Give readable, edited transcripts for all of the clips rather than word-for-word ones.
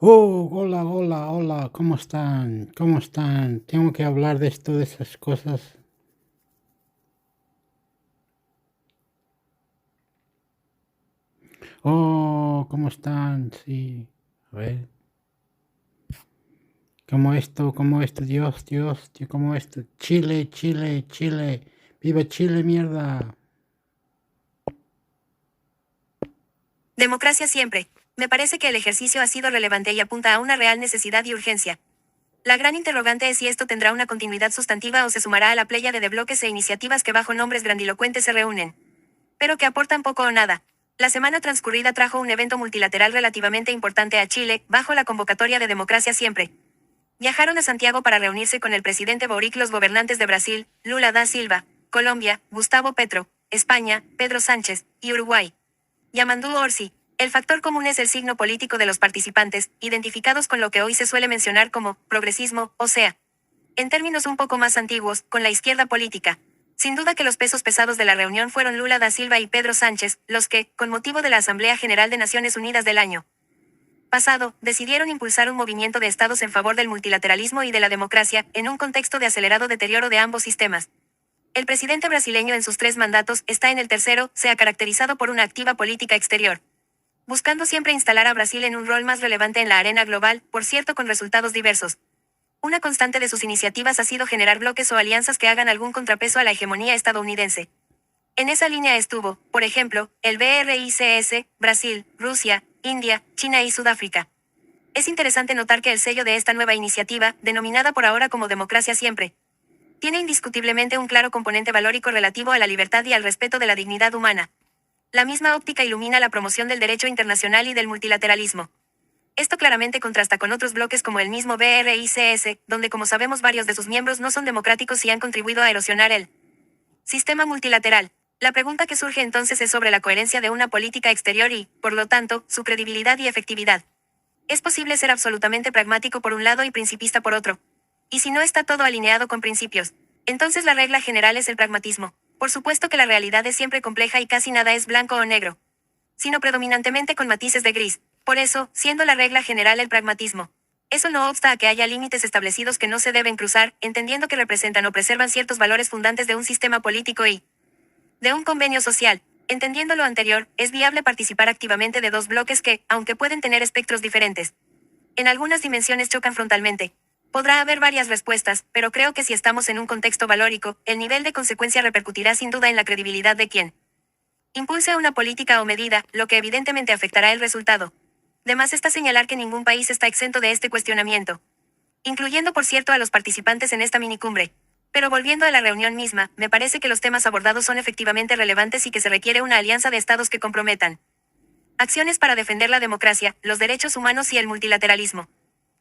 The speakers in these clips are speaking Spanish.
Oh, hola, hola, hola, ¿cómo están? ¿Cómo están? Tengo que hablar de esto, de esas cosas. Oh, ¿cómo están? Sí, a ver, ¿cómo esto? Dios, Dios, Dios, ¿cómo esto? Chile, Chile, Chile, viva Chile, mierda. Democracia siempre. Me parece que el ejercicio ha sido relevante y apunta a una real necesidad y urgencia. La gran interrogante es si esto tendrá una continuidad sustantiva o se sumará a la pléyade de bloques e iniciativas que bajo nombres grandilocuentes se reúnen, pero que aportan poco o nada. La semana transcurrida trajo un evento multilateral relativamente importante a Chile, bajo la convocatoria de Democracia Siempre. Viajaron a Santiago para reunirse con el presidente Boric los gobernantes de Brasil, Lula da Silva, Colombia, Gustavo Petro, España, Pedro Sánchez, y Uruguay. Yamandu Orsi. El factor común es el signo político de los participantes, identificados con lo que hoy se suele mencionar como progresismo, o sea, en términos un poco más antiguos, con la izquierda política. Sin duda que los pesos pesados de la reunión fueron Lula da Silva y Pedro Sánchez, los que, con motivo de la Asamblea General de Naciones Unidas del año pasado, decidieron impulsar un movimiento de estados en favor del multilateralismo y de la democracia, en un contexto de acelerado deterioro de ambos sistemas. El presidente brasileño en sus 3 mandatos está en el tercero, se ha caracterizado por una activa política exterior, buscando siempre instalar a Brasil en un rol más relevante en la arena global, por cierto con resultados diversos. Una constante de sus iniciativas ha sido generar bloques o alianzas que hagan algún contrapeso a la hegemonía estadounidense. En esa línea estuvo, por ejemplo, el BRICS, Brasil, Rusia, India, China y Sudáfrica. Es interesante notar que el sello de esta nueva iniciativa, denominada por ahora como Democracia Siempre, tiene indiscutiblemente un claro componente valórico relativo a la libertad y al respeto de la dignidad humana. La misma óptica ilumina la promoción del derecho internacional y del multilateralismo. Esto claramente contrasta con otros bloques como el mismo BRICS, donde como sabemos varios de sus miembros no son democráticos y han contribuido a erosionar el sistema multilateral. La pregunta que surge entonces es sobre la coherencia de una política exterior y, por lo tanto, su credibilidad y efectividad. Es posible ser absolutamente pragmático por un lado y principista por otro. Y si no está todo alineado con principios, entonces la regla general es el pragmatismo. Por supuesto que la realidad es siempre compleja y casi nada es blanco o negro, sino predominantemente con matices de gris. Por eso, siendo la regla general el pragmatismo. Eso no obsta a que haya límites establecidos que no se deben cruzar, entendiendo que representan o preservan ciertos valores fundantes de un sistema político y de un convenio social. Entendiendo lo anterior, es viable participar activamente de dos bloques que, aunque pueden tener espectros diferentes, en algunas dimensiones chocan frontalmente. Podrá haber varias respuestas, pero creo que si estamos en un contexto valórico, el nivel de consecuencia repercutirá sin duda en la credibilidad de quien impulse una política o medida, lo que evidentemente afectará el resultado. De más está señalar que ningún país está exento de este cuestionamiento, incluyendo por cierto a los participantes en esta minicumbre. Pero volviendo a la reunión misma, me parece que los temas abordados son efectivamente relevantes y que se requiere una alianza de estados que comprometan acciones para defender la democracia, los derechos humanos y el multilateralismo.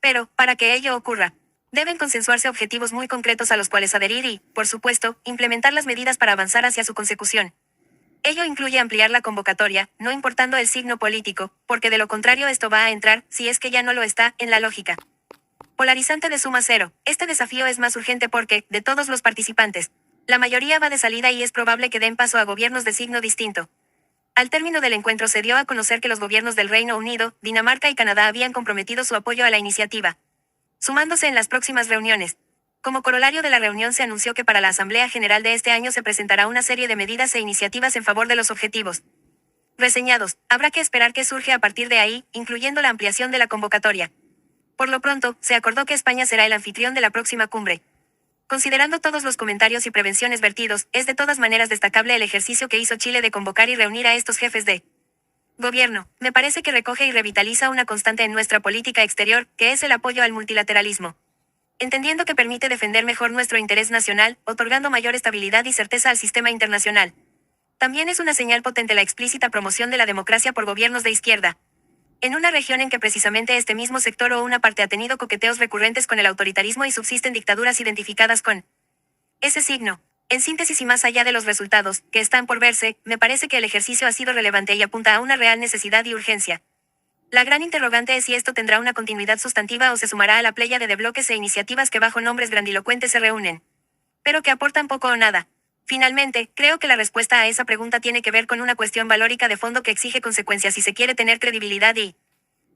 Pero, para que ello ocurra, deben consensuarse objetivos muy concretos a los cuales adherir y, por supuesto, implementar las medidas para avanzar hacia su consecución. Ello incluye ampliar la convocatoria, no importando el signo político, porque de lo contrario esto va a entrar, si es que ya no lo está, en la lógica polarizante de suma cero. Este desafío es más urgente porque, de todos los participantes, la mayoría va de salida y es probable que den paso a gobiernos de signo distinto. Al término del encuentro se dio a conocer que los gobiernos del Reino Unido, Dinamarca y Canadá habían comprometido su apoyo a la iniciativa, sumándose en las próximas reuniones. Como corolario de la reunión se anunció que para la Asamblea General de este año se presentará una serie de medidas e iniciativas en favor de los objetivos reseñados. Habrá que esperar qué surge a partir de ahí, incluyendo la ampliación de la convocatoria. Por lo pronto, se acordó que España será el anfitrión de la próxima cumbre. Considerando todos los comentarios y prevenciones vertidos, es de todas maneras destacable el ejercicio que hizo Chile de convocar y reunir a estos jefes de gobierno. Me parece que recoge y revitaliza una constante en nuestra política exterior, que es el apoyo al multilateralismo. Entendiendo que permite defender mejor nuestro interés nacional, otorgando mayor estabilidad y certeza al sistema internacional. También es una señal potente la explícita promoción de la democracia por gobiernos de izquierda. En una región en que precisamente este mismo sector o una parte ha tenido coqueteos recurrentes con el autoritarismo y subsisten dictaduras identificadas con ese signo. En síntesis y más allá de los resultados, que están por verse, me parece que el ejercicio ha sido relevante y apunta a una real necesidad y urgencia. La gran interrogante es si esto tendrá una continuidad sustantiva o se sumará a la pléyade de bloques e iniciativas que bajo nombres grandilocuentes se reúnen, pero que aportan poco o nada. Finalmente, creo que la respuesta a esa pregunta tiene que ver con una cuestión valórica de fondo que exige consecuencias si se quiere tener credibilidad y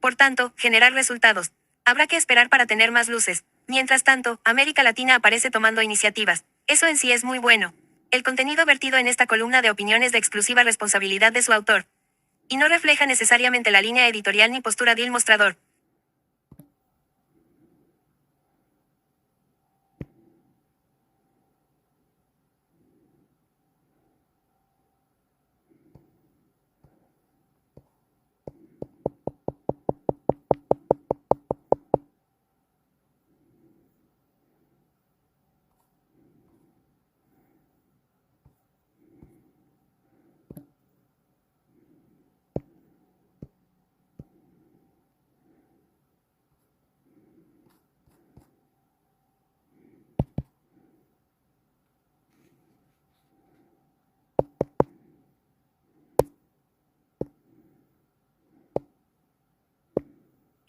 Por tanto, generar resultados. Habrá que esperar para tener más luces. Mientras tanto, América Latina aparece tomando iniciativas. Eso en sí es muy bueno. El contenido vertido en esta columna de opinión es de exclusiva responsabilidad de su autor. Y no refleja necesariamente la línea editorial ni postura del mostrador.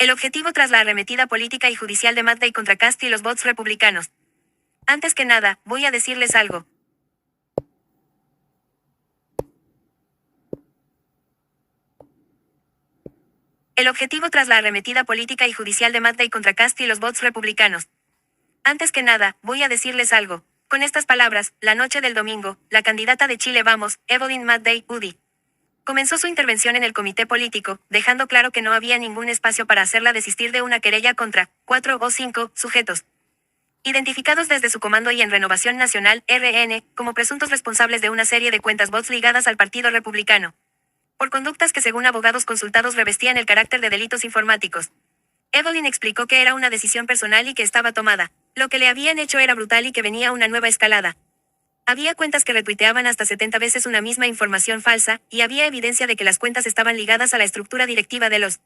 El objetivo tras la arremetida política y judicial de Matt Day contra Cast y los bots republicanos. Antes que nada, voy a decirles algo. El objetivo tras la arremetida política y judicial de Matt Day contra Cast y los bots republicanos. Antes que nada, voy a decirles algo. Con estas palabras, la noche del domingo, la candidata de Chile Vamos, Evelyn Matt Day, UDI, comenzó su intervención en el comité político, dejando claro que no había ningún espacio para hacerla desistir de una querella contra 4 o 5 sujetos identificados desde su comando y en Renovación Nacional, RN, como presuntos responsables de una serie de cuentas bots ligadas al Partido Republicano, por conductas que según abogados consultados revestían el carácter de delitos informáticos. Evelyn explicó que era una decisión personal y que estaba tomada. Lo que le habían hecho era brutal y que venía una nueva escalada. Había cuentas que retuiteaban hasta 70 veces una misma información falsa, y había evidencia de que las cuentas estaban ligadas a la estructura directiva de los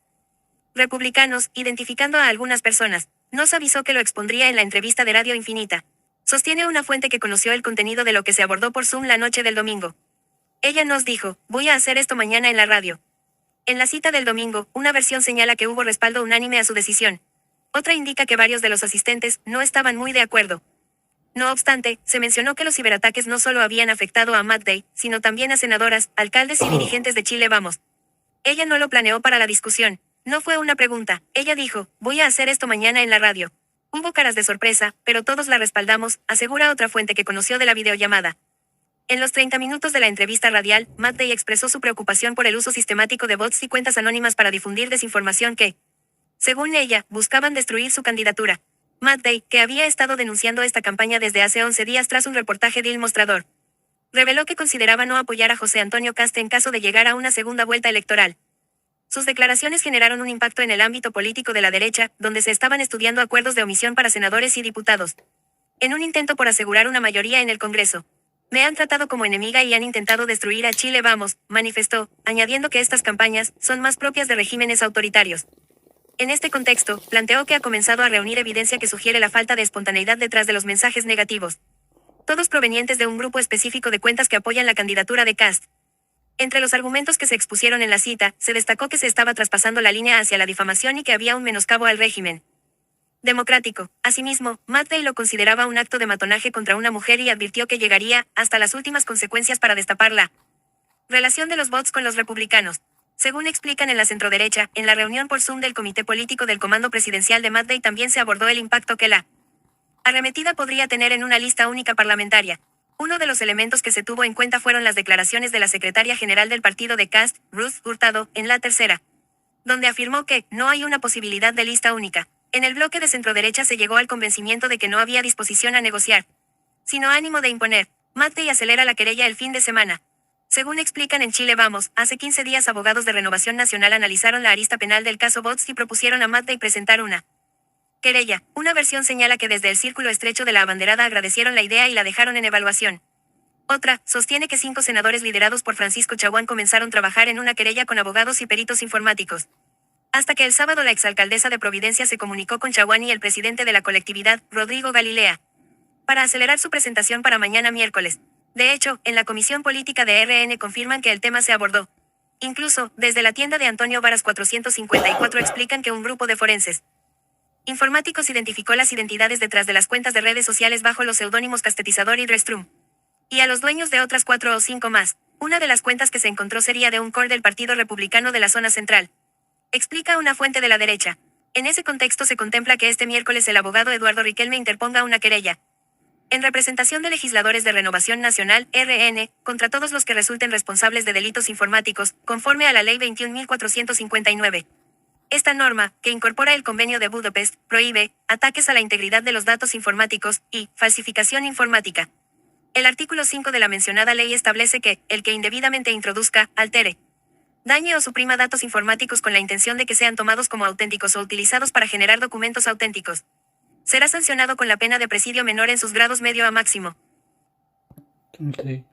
republicanos, identificando a algunas personas. Nos avisó que lo expondría en la entrevista de Radio Infinita. Sostiene una fuente que conoció el contenido de lo que se abordó por Zoom la noche del domingo. Ella nos dijo, voy a hacer esto mañana en la radio. En la cita del domingo, una versión señala que hubo respaldo unánime a su decisión. Otra indica que varios de los asistentes no estaban muy de acuerdo. No obstante, se mencionó que los ciberataques no solo habían afectado a Matt Day, sino también a senadoras, alcaldes y dirigentes de Chile Vamos. Ella no lo planeó para la discusión. No fue una pregunta. Ella dijo, voy a hacer esto mañana en la radio. Hubo caras de sorpresa, pero todos la respaldamos, asegura otra fuente que conoció de la videollamada. En los 30 minutos de la entrevista radial, Matt Day expresó su preocupación por el uso sistemático de bots y cuentas anónimas para difundir desinformación que, según ella, buscaban destruir su candidatura. Matt Day, que había estado denunciando esta campaña desde hace 11 días tras un reportaje del Mostrador, reveló que consideraba no apoyar a José Antonio Cast en caso de llegar a una segunda vuelta electoral. Sus declaraciones generaron un impacto en el ámbito político de la derecha, donde se estaban estudiando acuerdos de omisión para senadores y diputados, en un intento por asegurar una mayoría en el Congreso. Me han tratado como enemiga y han intentado destruir a Chile Vamos, manifestó, añadiendo que estas campañas son más propias de regímenes autoritarios. En este contexto, planteó que ha comenzado a reunir evidencia que sugiere la falta de espontaneidad detrás de los mensajes negativos, todos provenientes de un grupo específico de cuentas que apoyan la candidatura de Cast. Entre los argumentos que se expusieron en la cita, se destacó que se estaba traspasando la línea hacia la difamación y que había un menoscabo al régimen democrático. Asimismo, Matt Day lo consideraba un acto de matonaje contra una mujer y advirtió que llegaría hasta las últimas consecuencias para destapar la relación de los bots con los republicanos. Según explican en la centroderecha, en la reunión por Zoom del Comité Político del Comando Presidencial de Matt Day también se abordó el impacto que la arremetida podría tener en una lista única parlamentaria. Uno de los elementos que se tuvo en cuenta fueron las declaraciones de la secretaria general del partido de Cast, Ruth Hurtado, en la tercera, donde afirmó que no hay una posibilidad de lista única. En el bloque de centroderecha se llegó al convencimiento de que no había disposición a negociar, sino ánimo de imponer. Matt Day acelera la querella el fin de semana. Según explican en Chile Vamos, hace 15 días abogados de Renovación Nacional analizaron la arista penal del caso Bots y propusieron a Matt Day presentar una querella. Una versión señala que desde el círculo estrecho de la abanderada agradecieron la idea y la dejaron en evaluación. Otra, sostiene que 5 senadores liderados por Francisco Chaguán comenzaron a trabajar en una querella con abogados y peritos informáticos. Hasta que el sábado la exalcaldesa de Providencia se comunicó con Chaguán y el presidente de la colectividad, Rodrigo Galilea, para acelerar su presentación para mañana miércoles. De hecho, en la Comisión Política de RN confirman que el tema se abordó. Incluso, desde la tienda de Antonio Varas 454 explican que un grupo de forenses informáticos identificó las identidades detrás de las cuentas de redes sociales bajo los seudónimos Castetizador y Restrum. Y a los dueños de otras 4 o 5 más. Una de las cuentas que se encontró sería de un core del Partido Republicano de la zona central. explica una fuente de la derecha. En ese contexto se contempla que este miércoles el abogado Eduardo Riquelme interponga una querella en representación de legisladores de Renovación Nacional, RN, contra todos los que resulten responsables de delitos informáticos, conforme a la Ley 21.459. Esta norma, que incorpora el Convenio de Budapest, prohíbe ataques a la integridad de los datos informáticos y falsificación informática. El artículo 5 de la mencionada ley establece que el que indebidamente introduzca, altere, dañe o suprima datos informáticos con la intención de que sean tomados como auténticos o utilizados para generar documentos auténticos, será sancionado con la pena de presidio menor en sus grados medio a máximo. Entonces,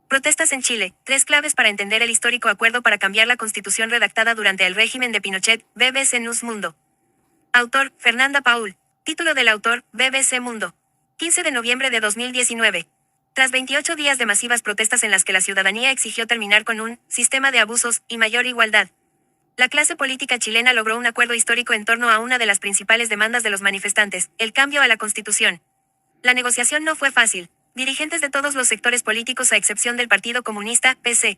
Protestas en Chile. 3 claves para entender el histórico acuerdo para cambiar la constitución redactada durante el régimen de Pinochet. BBC News Mundo. Autor, Fernanda Paul. Título del autor, BBC Mundo. 15 de noviembre de 2019. Tras 28 días de masivas protestas en las que la ciudadanía exigió terminar con un sistema de abusos y mayor igualdad, la clase política chilena logró un acuerdo histórico en torno a una de las principales demandas de los manifestantes, el cambio a la Constitución. La negociación no fue fácil. Dirigentes de todos los sectores políticos a excepción del Partido Comunista, PC,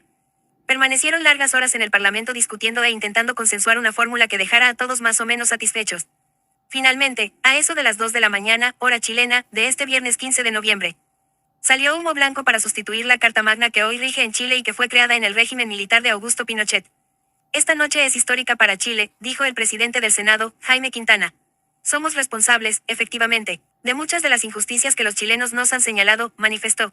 permanecieron largas horas en el Parlamento discutiendo e intentando consensuar una fórmula que dejara a todos más o menos satisfechos. Finalmente, a eso de las 2 de la mañana, hora chilena, de este viernes 15 de noviembre, salió humo blanco para sustituir la Carta Magna que hoy rige en Chile y que fue creada en el régimen militar de Augusto Pinochet. Esta noche es histórica para Chile, dijo el presidente del Senado, Jaime Quintana. Somos responsables, efectivamente, de muchas de las injusticias que los chilenos nos han señalado, manifestó.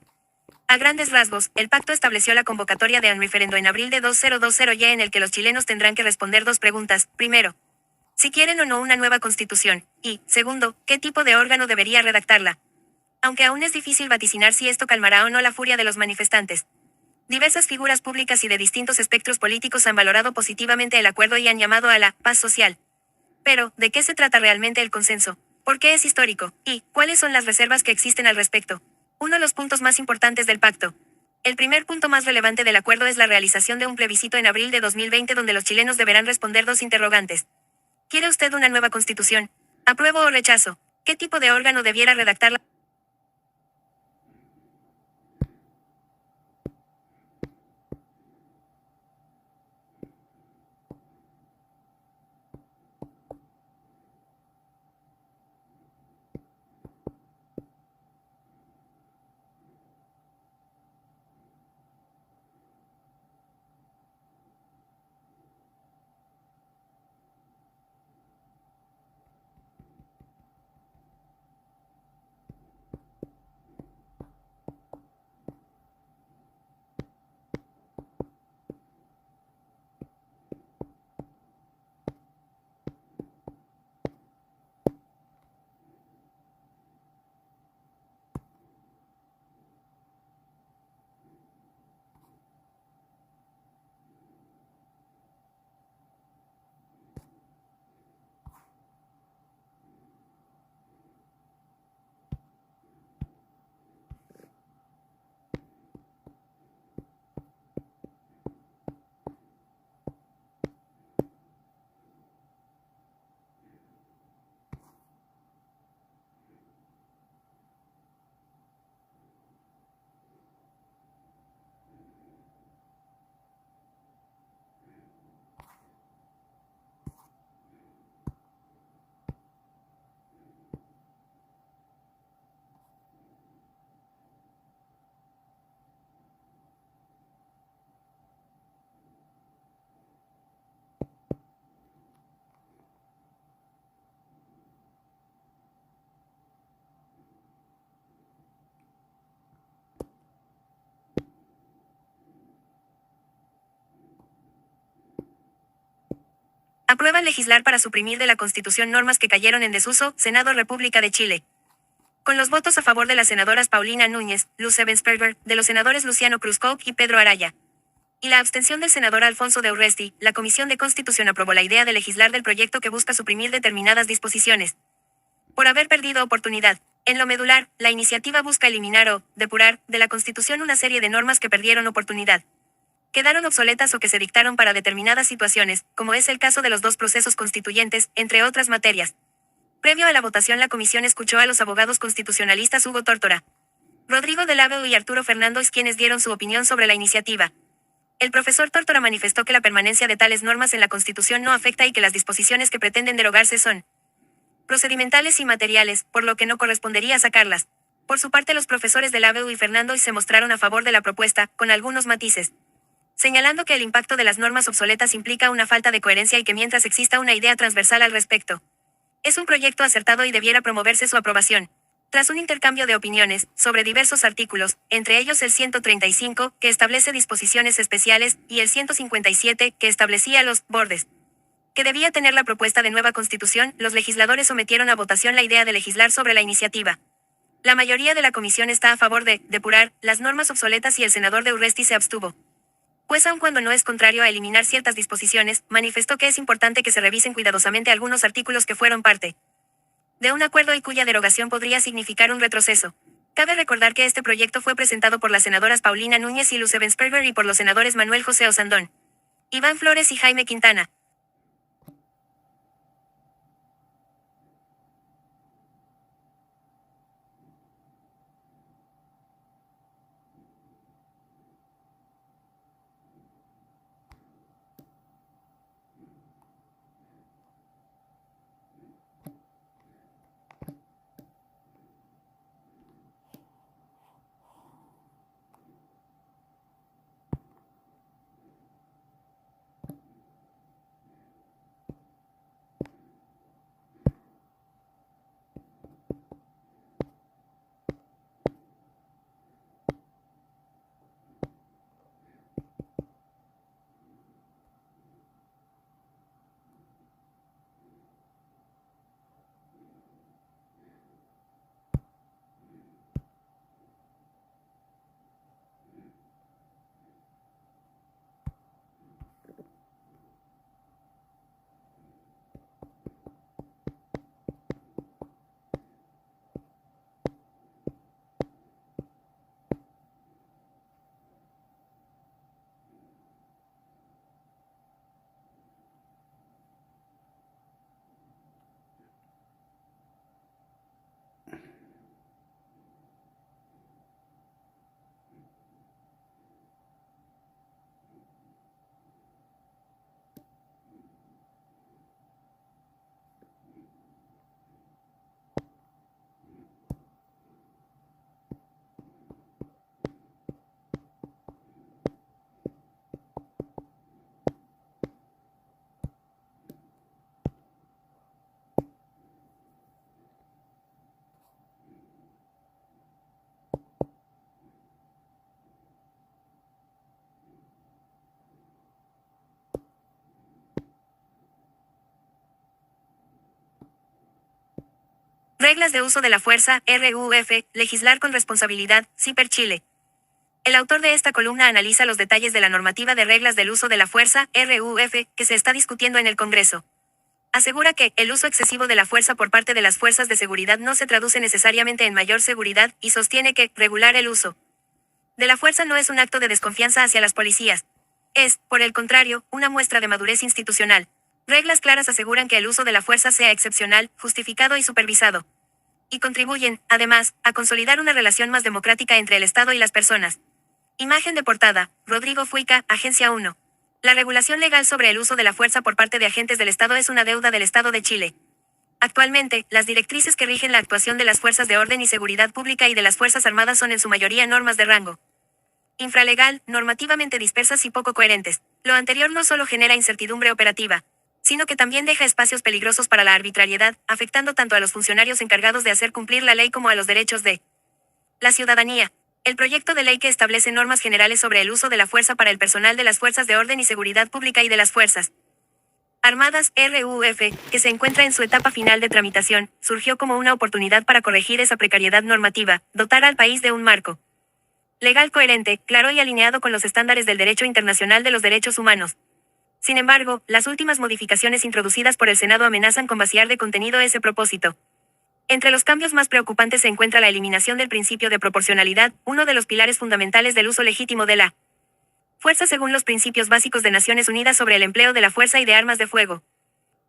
A grandes rasgos, el pacto estableció la convocatoria de un referendo en abril de 2020 en el que los chilenos tendrán que responder 2 preguntas. Primero, si quieren o no una nueva constitución, y, segundo, qué tipo de órgano debería redactarla. Aunque aún es difícil vaticinar si esto calmará o no la furia de los manifestantes. Diversas figuras públicas y de distintos espectros políticos han valorado positivamente el acuerdo y han llamado a la paz social. Pero, ¿de qué se trata realmente el consenso? ¿Por qué es histórico? ¿Y cuáles son las reservas que existen al respecto? Uno de los puntos más importantes del pacto. El primer punto más relevante del acuerdo es la realización de un plebiscito en abril de 2020 donde los chilenos deberán responder 2 interrogantes. ¿Quiere usted una nueva constitución? ¿Apruebo o rechazo? ¿Qué tipo de órgano debiera redactarla? Aprueban legislar para suprimir de la Constitución normas que cayeron en desuso, Senado República de Chile. Con los votos a favor de las senadoras Paulina Núñez, Luz Ebensperger, de los senadores Luciano Cruzcoque y Pedro Araya, y la abstención del senador Alfonso de Urresti, la Comisión de Constitución aprobó la idea de legislar del proyecto que busca suprimir determinadas disposiciones. Por haber perdido oportunidad. En lo medular, la iniciativa busca eliminar o depurar de la Constitución una serie de normas que perdieron oportunidad. Quedaron obsoletas o que se dictaron para determinadas situaciones, como es el caso de los dos procesos constituyentes, entre otras materias. Previo a la votación, la comisión escuchó a los abogados constitucionalistas Hugo Tórtora, Rodrigo de Laveu y Arturo Fernández, quienes dieron su opinión sobre la iniciativa. El profesor Tórtora manifestó que la permanencia de tales normas en la Constitución no afecta y que las disposiciones que pretenden derogarse son procedimentales y materiales, por lo que no correspondería sacarlas. Por su parte, los profesores de Laveu y Fernández se mostraron a favor de la propuesta, con algunos matices, señalando que el impacto de las normas obsoletas implica una falta de coherencia y que mientras exista una idea transversal al respecto, es un proyecto acertado y debiera promoverse su aprobación. Tras un intercambio de opiniones sobre diversos artículos, entre ellos el 135, que establece disposiciones especiales, y el 157, que establecía los bordes que debía tener la propuesta de nueva constitución, los legisladores sometieron a votación la idea de legislar sobre la iniciativa. La mayoría de la comisión está a favor de depurar las normas obsoletas y el senador de Urresti se abstuvo. Pues aun cuando no es contrario a eliminar ciertas disposiciones, manifestó que es importante que se revisen cuidadosamente algunos artículos que fueron parte de un acuerdo y cuya derogación podría significar un retroceso. Cabe recordar que este proyecto fue presentado por las senadoras Paulina Núñez y Luz Ebensperger y por los senadores Manuel José Osandón, Iván Flores y Jaime Quintana. Reglas de uso de la fuerza, RUF, legislar con responsabilidad, CIPER Chile. El autor de esta columna analiza los detalles de la normativa de reglas del uso de la fuerza, RUF, que se está discutiendo en el Congreso. Asegura que el uso excesivo de la fuerza por parte de las fuerzas de seguridad no se traduce necesariamente en mayor seguridad, y sostiene que regular el uso de la fuerza no es un acto de desconfianza hacia las policías. Es, por el contrario, una muestra de madurez institucional. Reglas claras aseguran que el uso de la fuerza sea excepcional, justificado y supervisado. Y contribuyen, además, a consolidar una relación más democrática entre el Estado y las personas. Imagen de portada, Rodrigo Fuica, Agencia 1. La regulación legal sobre el uso de la fuerza por parte de agentes del Estado es una deuda del Estado de Chile. Actualmente, las directrices que rigen la actuación de las fuerzas de orden y seguridad pública y de las Fuerzas Armadas son en su mayoría normas de rango infralegal, normativamente dispersas y poco coherentes. Lo anterior no solo genera incertidumbre operativa, sino que también deja espacios peligrosos para la arbitrariedad, afectando tanto a los funcionarios encargados de hacer cumplir la ley como a los derechos de la ciudadanía. El proyecto de ley que establece normas generales sobre el uso de la fuerza para el personal de las fuerzas de orden y seguridad pública y de las Fuerzas Armadas, RUF, que se encuentra en su etapa final de tramitación, surgió como una oportunidad para corregir esa precariedad normativa, dotar al país de un marco legal coherente, claro y alineado con los estándares del derecho internacional de los derechos humanos. Sin embargo, las últimas modificaciones introducidas por el Senado amenazan con vaciar de contenido ese propósito. Entre los cambios más preocupantes se encuentra la eliminación del principio de proporcionalidad, uno de los pilares fundamentales del uso legítimo de la fuerza según los principios básicos de Naciones Unidas sobre el empleo de la fuerza y de armas de fuego,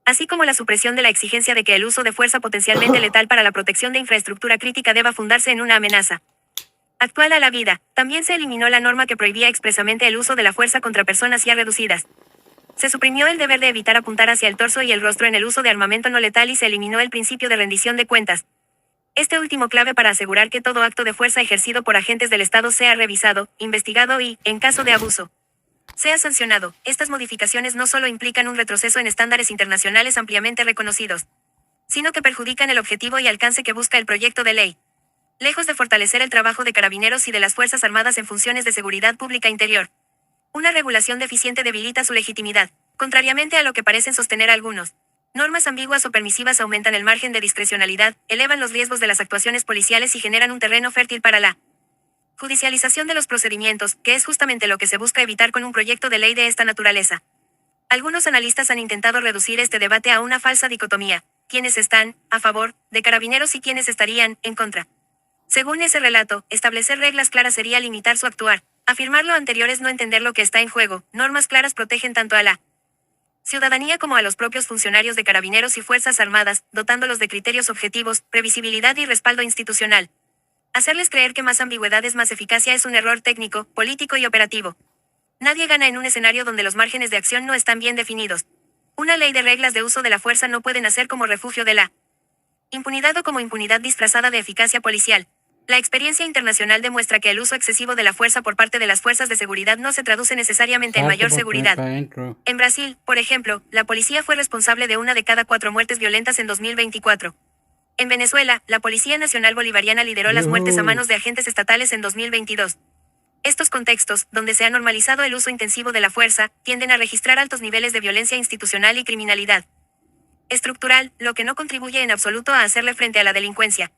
así como la supresión de la exigencia de que el uso de fuerza potencialmente letal para la protección de infraestructura crítica deba fundarse en una amenaza actual a la vida. También se eliminó la norma que prohibía expresamente el uso de la fuerza contra personas ya reducidas. Se suprimió el deber de evitar apuntar hacia el torso y el rostro en el uso de armamento no letal y se eliminó el principio de rendición de cuentas. Este último clave para asegurar que todo acto de fuerza ejercido por agentes del Estado sea revisado, investigado y, en caso de abuso, sea sancionado. Estas modificaciones no solo implican un retroceso en estándares internacionales ampliamente reconocidos, sino que perjudican el objetivo y alcance que busca el proyecto de ley. Lejos de fortalecer el trabajo de carabineros y de las Fuerzas Armadas en funciones de seguridad pública interior, una regulación deficiente debilita su legitimidad, contrariamente a lo que parecen sostener algunos. Normas ambiguas o permisivas aumentan el margen de discrecionalidad, elevan los riesgos de las actuaciones policiales y generan un terreno fértil para la judicialización de los procedimientos, que es justamente lo que se busca evitar con un proyecto de ley de esta naturaleza. Algunos analistas han intentado reducir este debate a una falsa dicotomía: quienes están a favor de carabineros y quienes estarían en contra. Según ese relato, establecer reglas claras sería limitar su actuar. Afirmar lo anterior es no entender lo que está en juego. Normas claras protegen tanto a la ciudadanía como a los propios funcionarios de carabineros y fuerzas armadas, dotándolos de criterios objetivos, previsibilidad y respaldo institucional. Hacerles creer que más ambigüedad es más eficacia es un error técnico, político y operativo. Nadie gana en un escenario donde los márgenes de acción no están bien definidos. Una ley de reglas de uso de la fuerza no puede nacer como refugio de la impunidad o como impunidad disfrazada de eficacia policial. La experiencia internacional demuestra que el uso excesivo de la fuerza por parte de las fuerzas de seguridad no se traduce necesariamente en mayor seguridad. En Brasil, por ejemplo, la policía fue responsable de 1 de cada 4 muertes violentas en 2024. En Venezuela, la Policía Nacional Bolivariana lideró las muertes a manos de agentes estatales en 2022. Estos contextos, donde se ha normalizado el uso intensivo de la fuerza, tienden a registrar altos niveles de violencia institucional y criminalidad estructural, lo que no contribuye en absoluto a hacerle frente a la delincuencia.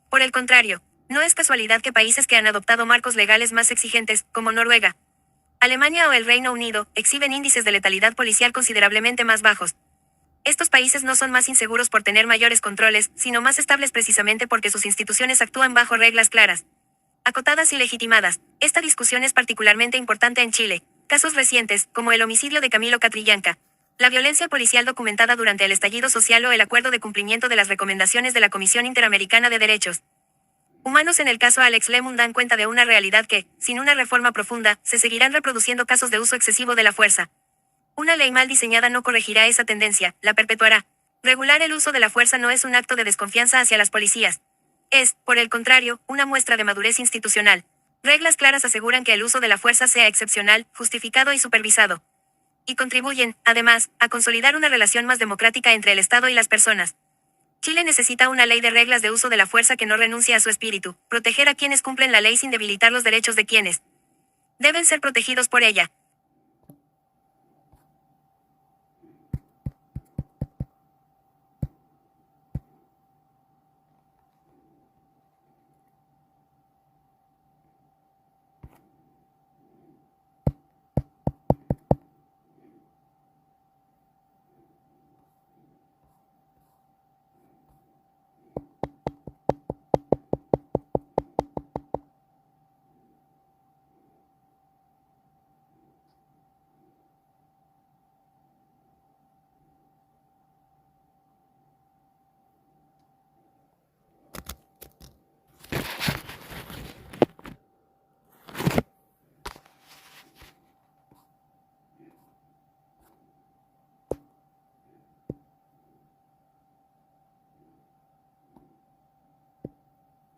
Por el contrario, no es casualidad que países que han adoptado marcos legales más exigentes, como Noruega, Alemania o el Reino Unido, exhiben índices de letalidad policial considerablemente más bajos. Estos países no son más inseguros por tener mayores controles, sino más estables precisamente porque sus instituciones actúan bajo reglas claras, acotadas y legitimadas. Esta discusión es particularmente importante en Chile. Casos recientes, como el homicidio de Camilo Catrillanca, la violencia policial documentada durante el estallido social o el acuerdo de cumplimiento de las recomendaciones de la Comisión Interamericana de Derechos Humanos en el caso Alex Lemon dan cuenta de una realidad que, sin una reforma profunda, se seguirán reproduciendo casos de uso excesivo de la fuerza. Una ley mal diseñada no corregirá esa tendencia, la perpetuará. Regular el uso de la fuerza no es un acto de desconfianza hacia las policías. Es, por el contrario, una muestra de madurez institucional. Reglas claras aseguran que el uso de la fuerza sea excepcional, justificado y supervisado. Y contribuyen, además, a consolidar una relación más democrática entre el Estado y las personas. Chile necesita una ley de reglas de uso de la fuerza que no renuncie a su espíritu, proteger a quienes cumplen la ley sin debilitar los derechos de quienes deben ser protegidos por ella.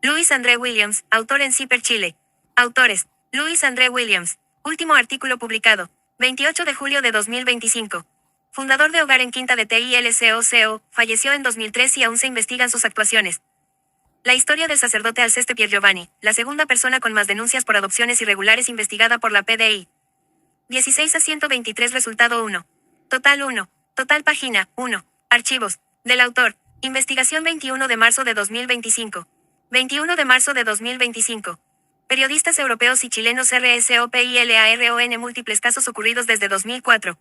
Louis André Williams, autor en CIPER Chile. Autores: Louis André Williams. Último artículo publicado: 28 de julio de 2025. Fundador de Hogar en Quinta de TILCOCO, falleció en 2003 y aún se investigan sus actuaciones. La historia del sacerdote Alceste Piergiovanni, la segunda persona con más denuncias por adopciones irregulares investigada por la PDI. 16 a 123 Resultado 1. Total 1. Total página 1. Archivos. Del autor. Investigación 21 de marzo de 2025. 21 de marzo de 2025. Periodistas europeos y chilenos RSOPILARON múltiples casos ocurridos desde 2004.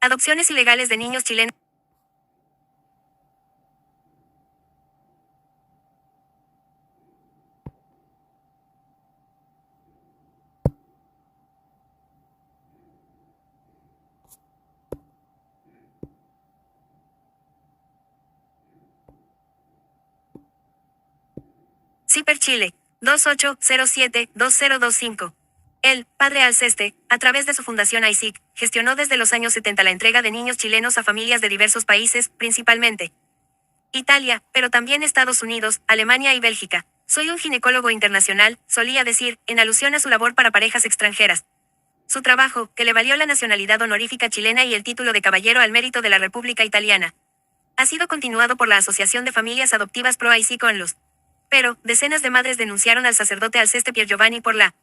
Adopciones ilegales de niños chilenos. CIPER Chile. 2807-2025. El padre Alceste, a través de su fundación AICIC, gestionó desde los años 70 la entrega de niños chilenos a familias de diversos países, principalmente Italia, pero también Estados Unidos, Alemania y Bélgica. Soy un ginecólogo internacional, solía decir, en alusión a su labor para parejas extranjeras. Su trabajo, que le valió la nacionalidad honorífica chilena y el título de Caballero al Mérito de la República Italiana, ha sido continuado por la Asociación de Familias Adoptivas Pro AICIC Onlus. Pero, decenas de madres denunciaron al sacerdote Alceste Piergiovanni por la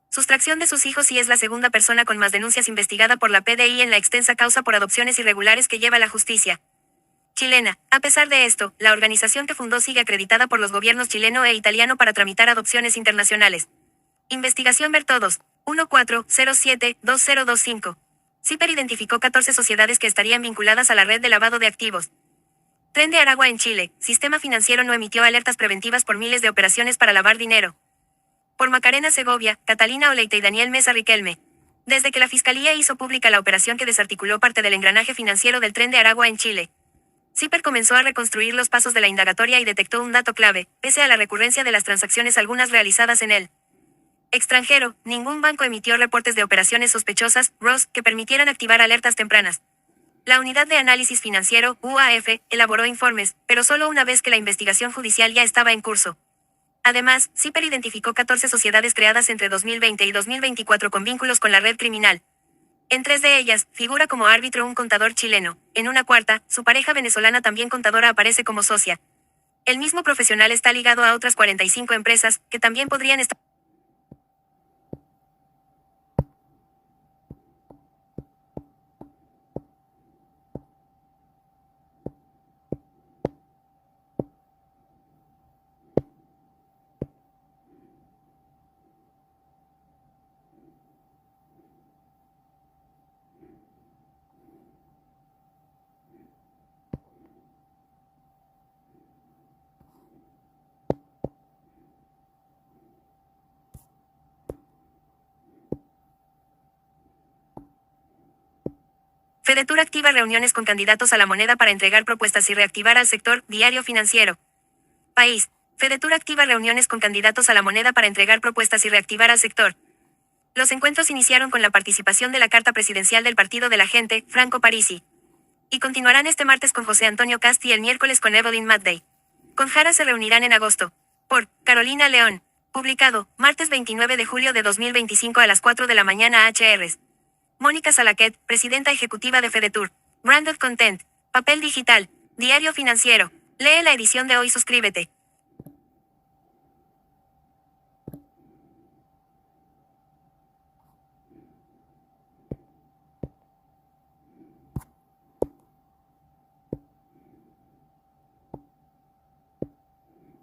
sustracción de sus hijos y es la segunda persona con más denuncias investigada por la PDI en la extensa causa por adopciones irregulares que lleva la justicia chilena. A pesar de esto, la organización que fundó sigue acreditada por los gobiernos chileno e italiano para tramitar adopciones internacionales. Investigación ver todos. 1407-2025. CIPER identificó 14 sociedades que estarían vinculadas a la red de lavado de activos. Tren de Aragua en Chile. Sistema financiero no emitió alertas preventivas por miles de operaciones para lavar dinero. Por Macarena Segovia, Catalina Oleite y Daniel Mesa Riquelme. Desde que la Fiscalía hizo pública la operación que desarticuló parte del engranaje financiero del Tren de Aragua en Chile, CIPER comenzó a reconstruir los pasos de la indagatoria y detectó un dato clave: pese a la recurrencia de las transacciones, algunas realizadas en el extranjero, ningún banco emitió reportes de operaciones sospechosas, ROS, que permitieran activar alertas tempranas. La Unidad de Análisis Financiero, UAF, elaboró informes, pero solo una vez que la investigación judicial ya estaba en curso. Además, CIPER identificó 14 sociedades creadas entre 2020 y 2024 con vínculos con la red criminal. En 3 de ellas, figura como árbitro un contador chileno. En una cuarta, su pareja venezolana también contadora aparece como socia. El mismo profesional está ligado a otras 45 empresas, que también podrían estar. Fedetur activa reuniones con candidatos a la moneda para entregar propuestas y reactivar al sector. Diario Financiero. País. Fedetur activa reuniones con candidatos a la moneda para entregar propuestas y reactivar al sector. Los encuentros iniciaron con la participación de la carta presidencial del Partido de la Gente, Franco Parisi. Y continuarán este martes con José Antonio Cast y el miércoles con Evelyn Matthey. Con Jara se reunirán en agosto. Por Carolina León. Publicado, martes 29 de julio de 2025 a las 4 de la mañana HRs. Mónica Salaquet, presidenta ejecutiva de Fedetur. Branded Content. Papel digital. Diario Financiero. Lee la edición de hoy, suscríbete.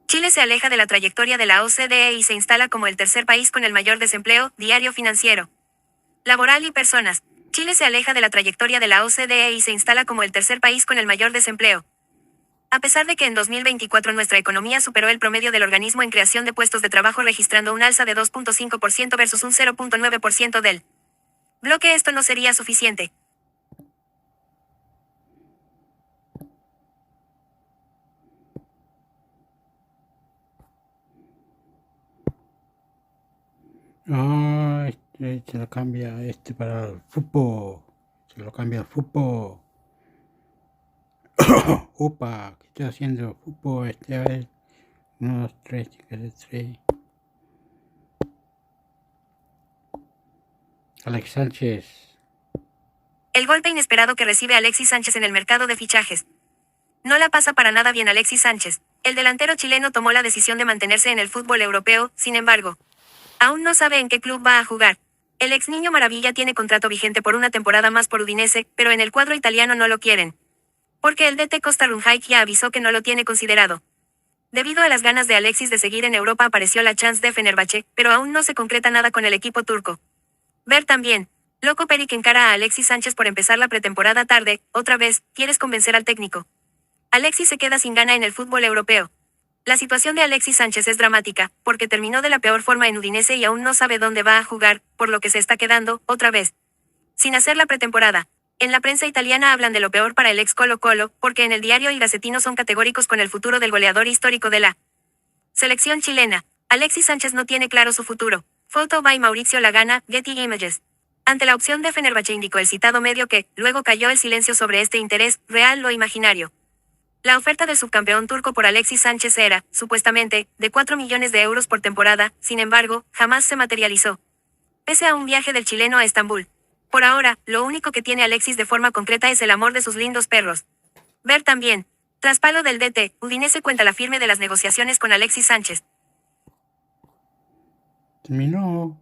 Chile se aleja de la trayectoria de la OCDE y se instala como el tercer país con el mayor desempleo. Diario Financiero. Laboral y personas. Chile se aleja de la trayectoria de la OCDE y se instala como el tercer país con el mayor desempleo. A pesar de que en 2024 nuestra economía superó el promedio del organismo en creación de puestos de trabajo registrando un alza de 2.5% versus un 0.9% del bloque, esto no sería suficiente. Se lo cambia para el fútbol. Se lo cambia al fútbol. Upa, ¿qué estoy haciendo? Fútbol, a ver. 1, 2, 3, 3. Alex Sánchez. El golpe inesperado que recibe Alexis Sánchez en el mercado de fichajes. No la pasa para nada bien Alexis Sánchez. El delantero chileno tomó la decisión de mantenerse en el fútbol europeo, sin embargo, aún no sabe en qué club va a jugar. El ex Niño Maravilla tiene contrato vigente por una temporada más por Udinese, pero en el cuadro italiano no lo quieren. Porque el DT Costa Runjaic ya avisó que no lo tiene considerado. Debido a las ganas de Alexis de seguir en Europa apareció la chance de Fenerbahce, pero aún no se concreta nada con el equipo turco. Ver también. Loco Peric encara a Alexis Sánchez por empezar la pretemporada tarde, otra vez, quieres convencer al técnico. Alexis se queda sin gana en el fútbol europeo. La situación de Alexis Sánchez es dramática, porque terminó de la peor forma en Udinese y aún no sabe dónde va a jugar, por lo que se está quedando, otra vez, sin hacer la pretemporada. En la prensa italiana hablan de lo peor para el ex Colo-Colo, porque en el diario El Gacetino son categóricos con el futuro del goleador histórico de la selección chilena. Alexis Sánchez no tiene claro su futuro. Photo by Mauricio Lagana, Getty Images. Ante la opción de Fenerbahce indicó el citado medio que, luego cayó el silencio sobre este interés, real o imaginario. La oferta del subcampeón turco por Alexis Sánchez era, supuestamente, de 4 millones de euros por temporada, sin embargo, jamás se materializó. Pese a un viaje del chileno a Estambul. Por ahora, lo único que tiene Alexis de forma concreta es el amor de sus lindos perros. Ver también. Tras palo del DT, Udinese cuenta la firme de las negociaciones con Alexis Sánchez. Terminó.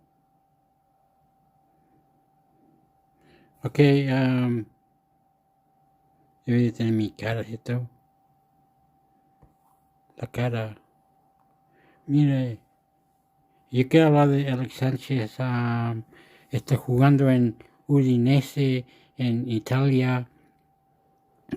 Ok, debe de tener mi cara, ¿cierto? La cara. Mire, yo quiero hablar de Alex Sánchez. Está jugando en Udinese, en Italia.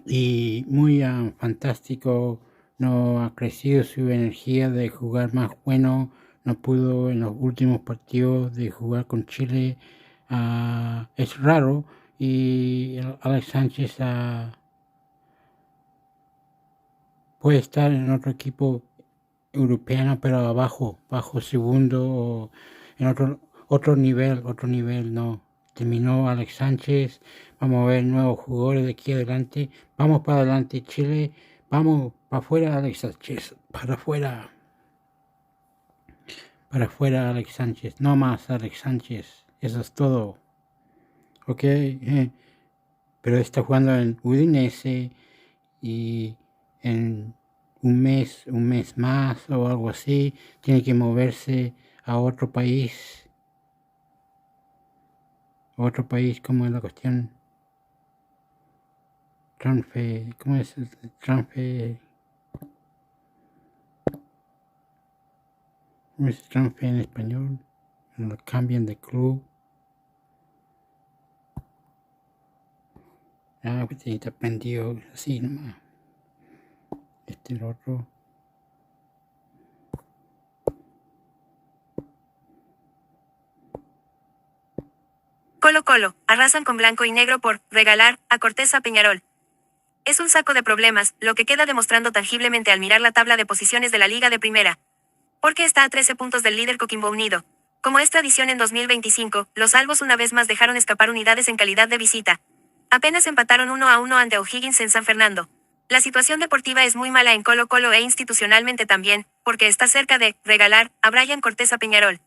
Y muy fantástico. No ha crecido su energía de jugar más bueno. No pudo en los últimos partidos de jugar con Chile. Es raro. Y Alex Sánchez puede estar en otro equipo europeo, pero abajo, bajo segundo, o en otro nivel, no. Terminó Alex Sánchez. Vamos a ver nuevos jugadores de aquí adelante. Vamos para adelante, Chile. Vamos para afuera, Alex Sánchez. Para afuera. Para afuera, Alex Sánchez. No más, Alex Sánchez. Eso es todo. Ok. Pero está jugando en Udinese y en un mes más o algo así, tiene que moverse a otro país. ¿Cómo es la cuestión? ¿Cómo es el transfer? ¿Cómo es el transfer en español? Lo cambian de club. Pues está pendido así nomás. El otro. Colo-Colo, arrasan con blanco y negro por regalar a Cortés a Peñarol. Es un saco de problemas, lo que queda demostrando tangiblemente al mirar la tabla de posiciones de la Liga de Primera. Porque está a 13 puntos del líder Coquimbo Unido. Como es tradición en 2025, los albos una vez más dejaron escapar unidades en calidad de visita. Apenas empataron 1-1 ante O'Higgins en San Fernando. La situación deportiva es muy mala en Colo-Colo e institucionalmente también, porque está cerca de regalar a Brian Cortés a Peñarol.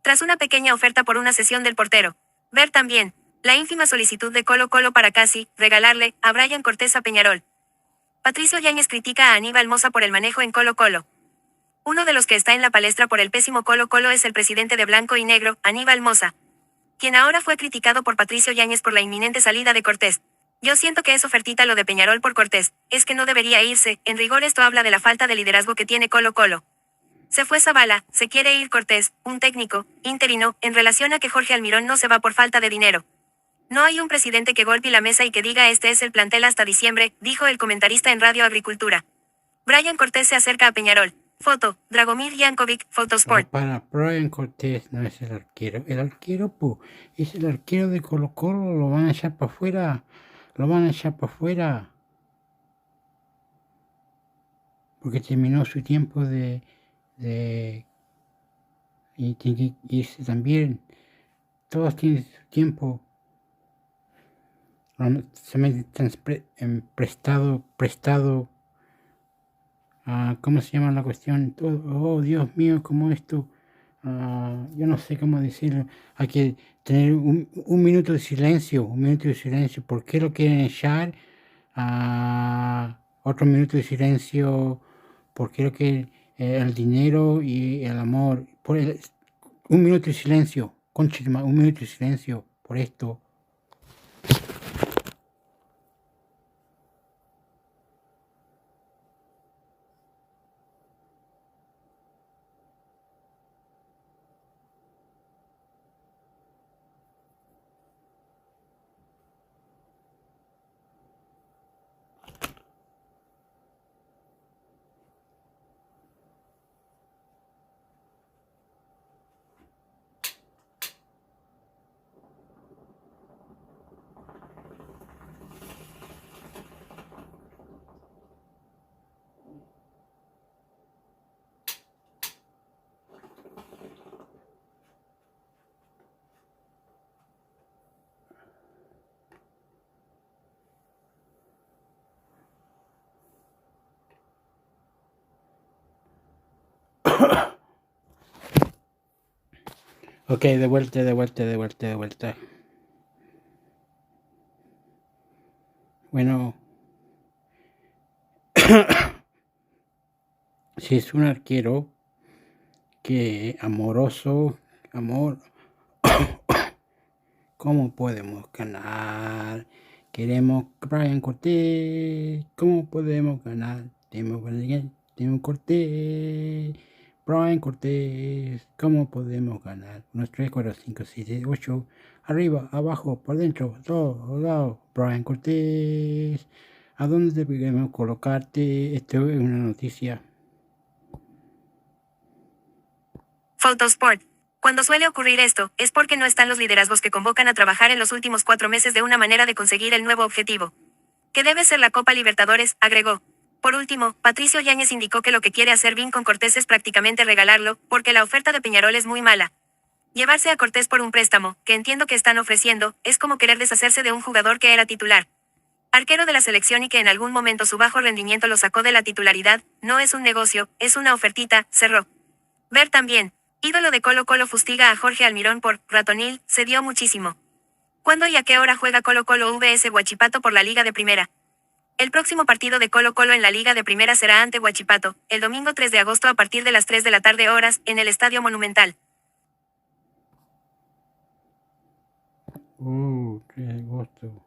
Tras una pequeña oferta por una cesión del portero. Ver también. La ínfima solicitud de Colo-Colo para casi regalarle a Brian Cortés a Peñarol. Patricio Yáñez critica a Aníbal Mosa por el manejo en Colo-Colo. Uno de los que está en la palestra por el pésimo Colo-Colo es el presidente de Blanco y Negro, Aníbal Mosa, quien ahora fue criticado por Patricio Yáñez por la inminente salida de Cortés. Yo siento que es ofertita lo de Peñarol por Cortés, es que no debería irse, en rigor esto habla de la falta de liderazgo que tiene Colo-Colo. Se fue Zavala, se quiere ir Cortés, un técnico, interino, en relación a que Jorge Almirón no se va por falta de dinero. No hay un presidente que golpee la mesa y que diga este es el plantel hasta diciembre, dijo el comentarista en Radio Agricultura. Brian Cortés se acerca a Peñarol. Foto, Dragomir Jankovic, Photosport. Para Brian Cortés no es el arquero. El arquero, es el arquero de Colo-Colo. Lo van a echar para afuera. Porque terminó su tiempo y tiene que irse también. Todos tienen su tiempo. Se meten prestado. ¿Cómo se llama la cuestión? Oh, Dios mío, ¿cómo esto? Yo no sé cómo decirlo. Hay que tener un minuto de silencio. ¿Por qué lo quieren echar? Otro minuto de silencio. ¿Por qué lo quieren? El dinero y el amor. Un minuto de silencio. concha de un minuto de silencio por esto. Ok, de vuelta. Bueno, si es un arquero que amor, ¿cómo podemos ganar? Queremos Brian Cortés, ¿cómo podemos ganar? Tenemos Cortés, Brian Cortés, ¿cómo podemos ganar? 1, 2, 3, 4, 5, 6, 7, 8, arriba, abajo, por dentro, todos lados, Brian Cortés. ¿A dónde debemos colocarte? Esto es una noticia. Photosport. Cuando suele ocurrir esto, es porque no están los liderazgos que convocan a trabajar en los últimos 4 meses de una manera de conseguir el nuevo objetivo. Que debe ser la Copa Libertadores, agregó. Por último, Patricio Yáñez indicó que lo que quiere hacer Bin con Cortés es prácticamente regalarlo, porque la oferta de Peñarol es muy mala. Llevarse a Cortés por un préstamo, que entiendo que están ofreciendo, es como querer deshacerse de un jugador que era titular. Arquero de la selección y que en algún momento su bajo rendimiento lo sacó de la titularidad, no es un negocio, es una ofertita, cerró. Ver también. Ídolo de Colo Colo fustiga a Jorge Almirón por ratonil, se dio muchísimo. ¿Cuándo y a qué hora juega Colo Colo vs Huachipato por la Liga de Primera? El próximo partido de Colo Colo en la Liga de Primera será ante Huachipato, el domingo 3 de agosto a partir de las 3 de la tarde horas, en el Estadio Monumental. 3 de agosto.